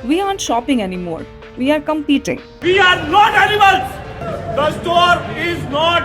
We aren't shopping anymore. We are competing. We are not animals. The store is not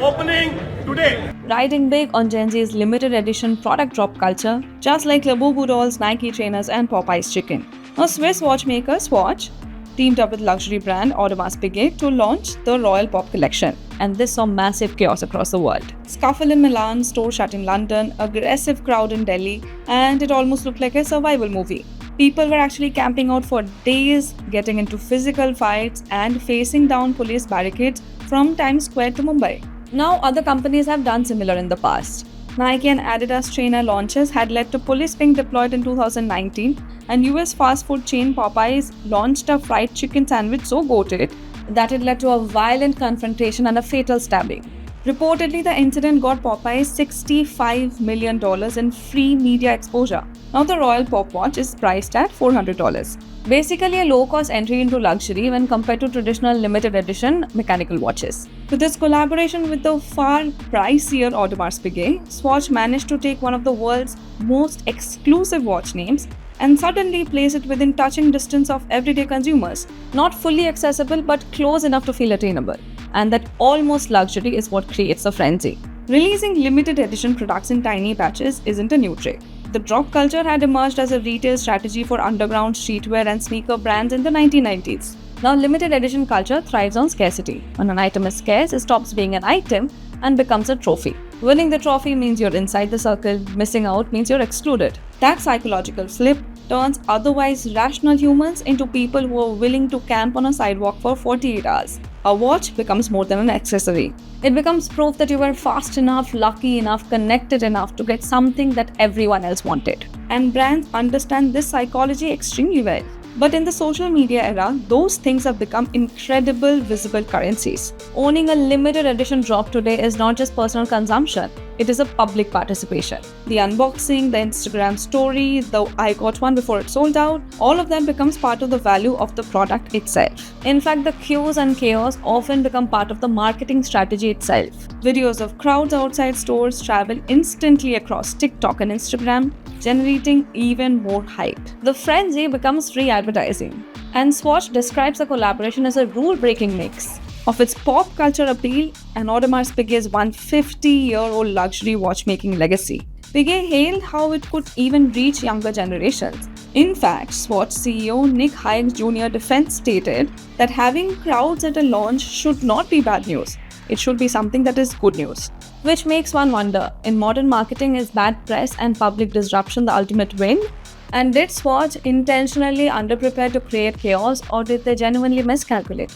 opening today. Riding big on Gen Z's limited edition product drop culture, just like Labubu dolls, Nike trainers, and Popeye's chicken. Now, Swiss watchmaker Swatch teamed up with luxury brand Audemars Piguet to launch the Royal Pop collection, and this saw massive chaos across the world. Scuffle in Milan, store shut in London, aggressive crowd in Delhi, and it almost looked like a survival movie. People were actually camping out for days, getting into physical fights, and facing down police barricades from Times Square to Mumbai. Now, other companies have done similar in the past. Nike and Adidas trainer launches had led to police being deployed in 2019, and US fast food chain Popeyes launched a fried chicken sandwich so goated that it led to a violent confrontation and a fatal stabbing. Reportedly, the incident got Popeyes $65 million in free media exposure. Now, the Royal Pop watch is priced at $400. Basically, a low-cost entry into luxury when compared to traditional limited edition mechanical watches. With this collaboration with the far pricier Audemars Piguet, Swatch managed to take one of the world's most exclusive watch names and suddenly place it within touching distance of everyday consumers. Not fully accessible, but close enough to feel attainable. And that almost luxury is what creates a frenzy. Releasing limited edition products in tiny batches isn't a new trick. The drop culture had emerged as a retail strategy for underground streetwear and sneaker brands in the 1990s. Now, limited edition culture thrives on scarcity. When an item is scarce, it stops being an item and becomes a trophy. Winning the trophy means you're inside the circle, missing out means you're excluded. That psychological flip turns otherwise rational humans into people who are willing to camp on a sidewalk for 48 hours. A watch becomes more than an accessory. It becomes proof that you were fast enough, lucky enough, connected enough to get something that everyone else wanted. And brands understand this psychology extremely well. But in the social media era, those things have become incredible visible currencies. Owning a limited edition drop today is not just personal consumption, it is a public participation. The unboxing, the Instagram story, the I got one before it sold out, all of that becomes part of the value of the product itself. In fact, the queues and chaos often become part of the marketing strategy itself. Videos of crowds outside stores travel instantly across TikTok and Instagram, generating even more hype. The frenzy becomes free advertising, and Swatch describes the collaboration as a rule-breaking mix of its pop culture appeal and Audemars Piguet's 150-year-old luxury watchmaking legacy. Piguet hailed how it could even reach younger generations. In fact, Swatch CEO Nick Hayek Jr. defense stated that having crowds at a launch should not be bad news. It should be something that is good news. Which makes one wonder, in modern marketing, is bad press and public disruption the ultimate win? And did Swatch intentionally underprepare to create chaos, or did they genuinely miscalculate?